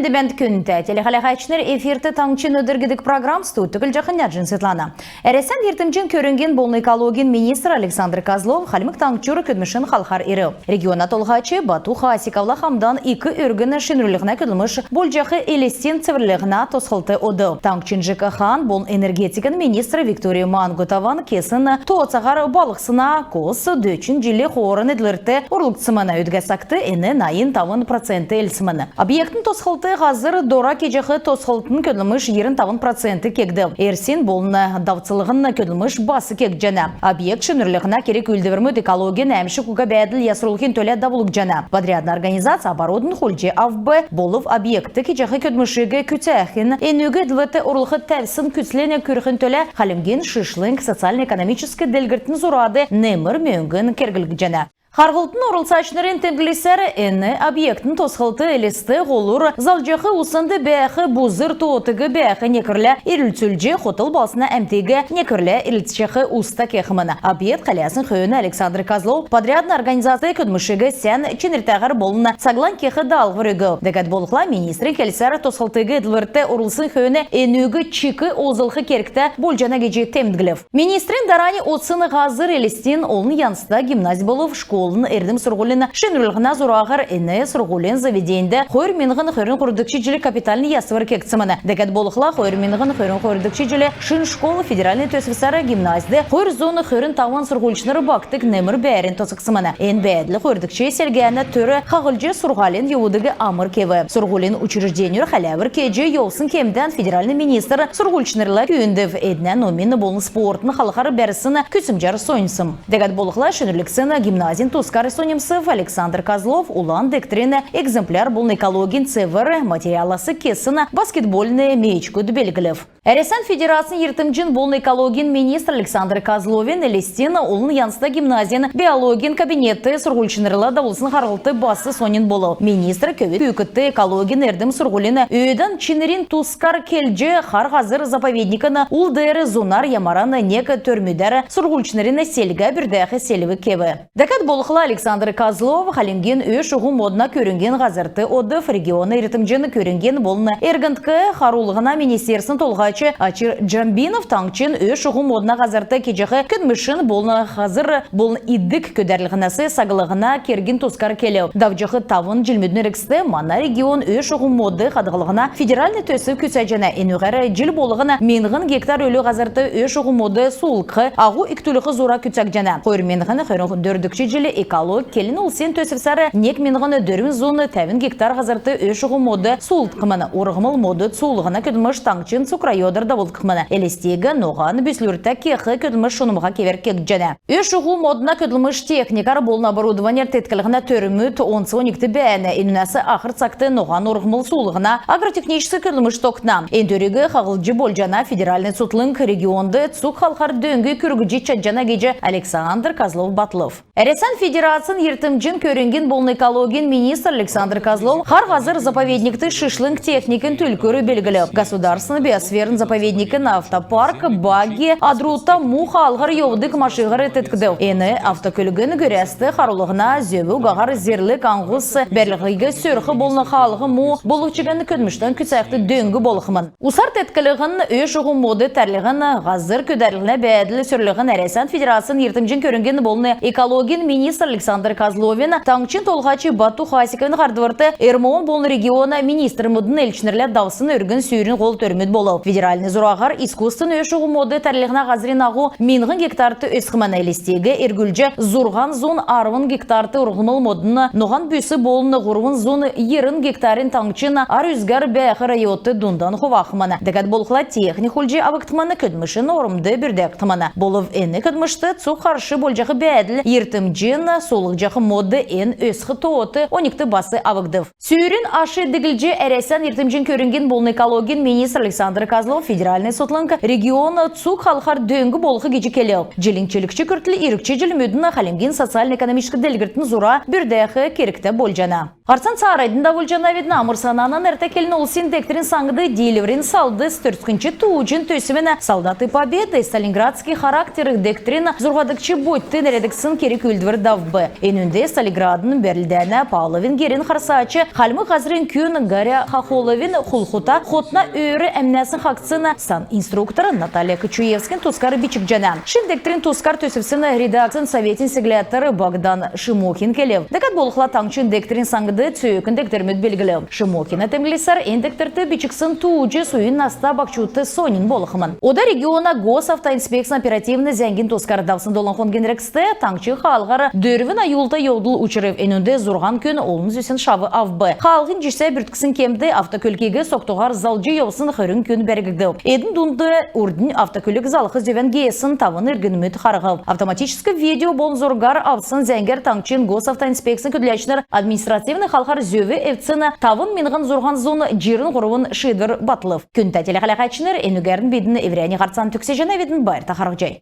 Ende bent künte telehalakayçınır efirte tangçın ödürgüdük program stutugul jakınyacın Svetlana. Eresen yırtımcın körüngen bolun ekologin ministr Aleksandr Kozlov halmık tangçuru küdmüşün halkar eri. Regiona tolğaçı Batu Hasikavla hamdan iki örgün şinrülüğüne küdülmüş bolcakı elestin tıvırlığına tosıltı odu. Tangçın jıkahan bolun energetikin ministr Viktoriya Mangotavan kesin toğatsağar balıqsına kos döçün jili horun edilirti urluktsımana ödgesaktı eni nayın tavın procenti elsіміні. Объекттің тосқылты ғазыр дора кежеқі тосқылтын көділміш 20% кегді. Ерсен болына давцылығын көділміш басы кег жана. Объект шынырлығына керек үлдівермөд экология әмші күға бәділ ясырылғын төлі давылық жана. Подрядна организация оборудын хульджи авбы болов объекті кежеқі көдмішігі күтәхін енугі діліті ұрлығы тәлсін күтлене көріхін төлі қалымген шышлың социально-экономический делгіртін зұрады немір мөңгін кергілік жана. Харғылтын орылсачнырын теңгілесер әні объекттің тосқылты әлісті ғолыр залжақы ұсынды бәқі бұзыр тоғытығы бәқі некірлі ирілтсүлже хотыл басына әмтегі некірлі ирілтсіқі ұста кеқіміні. Объект қалясын қойыны Александр Kozlov подрядна организация күдмішігі сән ченіртәғір болына саглан кеқі далғырығы. Дәкәт болықла министрі келсер тосқылтығы әділвірті орылсын қойыны әнугі чикі озылқы керікті болжана кеже темдгілів. Министрін дарани отсыны ғазыр әлістен олын янсыда гимназия болып школ Эрдим Сургулин шенрулгына зурагыр эне Сургулин заведенде хойр мингын хойрын курдыкчы жиле капитальный ясвар кексымыны. Декет болықла хойр мингын хойрын курдыкчы жиле шин школы федеральный төсвисары гимназиде хойр зоны хойрын тауан Сургульчнары бактык немір бәрін тосықсымыны. Эн бәділі хойрдыкчы селгәні түрі хағылжы Сургалин еудыгы амыр кеві. Сургулин учрежденер халявыр кеже йолсын кемден федеральный министр Сургульчнарла күйіндів эднен номины болын спортын халықары бәрісіні күсімжар сойнсым. Декет болықла шенруліксіні гимназин Тускар Сонемсов Александр Kozlov улан дектрины экземпляр болын экологин цевер материаласы кесіні баскетбольный мечку дүбелгілів. Әресен Федерациян ертімжін болын экологин министр Александр Kozlovin элестен улын янсыда гимназиян биологин кабинеті сұрғылшынырла давылсын қарғылты басы сонен болу. Министр көвет күйкітті экологин әрдім сұрғылыны өйдің чинерин Тускар келже қар ғазыр заповедникіні улдары зонар ямараны некі төрмедері сұрғылшынырыны селгі бірдәқі селігі кебі. Дәкәт болықла Александр Kozlov халимген өш ұғым модына көрінген ғазырты одыф регионы ертімжені көрінген болыны әргінткі қарулығына министерсін толғачы Ачир Джамбинов таңчын өш ұғым модына ғазырты кежеғі күнмішін болыны ғазыр болын иддік көдәрлігінасы сағылығына керген Тускар келеу. Давжықы тавын жылмедін әріксті мана регион өш ұғым моды қадығылығына федеральный төсі күсәжені енуғары жыл болығына менғын гектар өлі ғазырты өш ұғым моды суылқы ағу үктіліқі зора күтсәк жана. Қойыр менғын қойрын дөрдікші жылы эколог келін улсен төсіпсары нек менғаны дөрін зоны тәвін гектар ғазырты өш ұғым моды суылтқыманы орғымыл моды суылығына көдіміш таңчын Сукрайодырда болтқыманы. Элестегі ноған бүслүрті кеқі көдіміш шынымға кевер кек жана. Өш ұғым модына көділміш техникар болын оборудованер теткілігіна төріміт 10-12 бәәні енінәсі ақыр цақты ноған орғымыл суылығына агротехническі көділміш тоқна. Эндөрігі қағылжы болжана федеральный сутлынг регионды цук халқар дөңгі күргіжі чаджана кеже Александр Kozlov Батлов. Әресен Федерациян ертімжін көрінген болын экологин министр Александр Kozlov қар ғазыр заповедникті шишлынг техникін түлкөрі белгілі. Государственный биосферн заповедникін автопарк, баги, адрута, муха алғыр еудік машиғыры теткіді. Ені автокөлігін көресті қарулығына зөбі ғағар зерлік аңғыз бәрліғігі сөрхі болыны қалығы му болықчыгені көдміштен күсәқті дөңгі болықымын. Усар теткілігін өш ұғым моды тәрлігін ғазыр көдәріліне бәділі сөрлігін Әресен Федерациян ертімжін көрінген болыны экологин министр Александр Kozlovin таңчын толғачы Бату Хасиковин қардывырты Эрмоон болын региона министр мұдын әлчінерлер даусын өргін сүйрін қол төрмет болу. Федеральный зұрағар искусстын өш ұғы моды тәрлігіна ғазырин ағу менғын гектарты өсқыман әлістегі әргүлжі зұрған зон арвын гектарты ұрғымыл модыны ноған бүйсі болыны ғұрвын зоны ерін гектарын таңчын ар үзгар бәқі райотты дұндан құвақыманы. Дәкәт болықла техник үлжі авықтыманы көдмішін орымды бірдәқтыманы. Болып әні көдмішті цуқ қаршы болжақы бәділ ертімжін солық жақы моды ән өсқы тоғыты 12 басы авықтыв. Сүйрін ашы дігілжі әресен ертімжін көрінген болын экологин министр Александр Kozlov Козлов федеральный сотланка регион цук халхар дөңгі болығы кечі келеу. Желінчілікші күртілі ирікчі жылмөдіна халемген социально-экономическі делгіртін зура бүрдәйхі керікті болжана. Арсан сарайдында болжана ведна амырсананан әрті келін ол синдектерін саңғыды дейлеврен салды стөрткінші туучын төсімен солдаты победы Сталинградский характері дектрин зұрғадықчы бойты нередіксін керек өлдівір давбы. Енінде Сталинградын бәрілдәні Павловин керін қарсачы қалмы қазырын күн Гаря Хахоловин хулхута хотна өрі әмнәсін хақцына сан инструкторы Наталья Кочуевскин тускары бичік жана. Шын дектрин тускар төсіпсін редакцин советин сегляторы Богдан Шимохин келев. Декат болықла таңчын дектрин саңғыды цөйкін дектермет белгілі. Шимохин әтемлесар эндектерті бичіксін туучы суын наста бақчуты сонин болықымын. Ода региона госавтоинспекция оперативны зәңгін тускар давсын долан хонген рексте таңчы қалғары дөрвін айулта йодыл учырев энінде зұрған күн олымыз өсін шавы авбы. Қалғын жесе бүрткісін кемді автокөлкеге соқтуғар залжы йосын қырын күн бәргігді. Эдін дұнды үрдін автокөлік залықы зөвен гейсін тавын үргінімет қарғыл. Автоматическі видео болын зұрғар авсын зәңгер таңчын госавтоинспекция күдләчінер административны халқар зөві әвціні тавын минған зұрған зоны жирін ғырывын шидыр батылып. Күн тәтелі қалақачыныр әнігерін бедіні евряне қарцан түксе жана ведін байыр тақарық жай.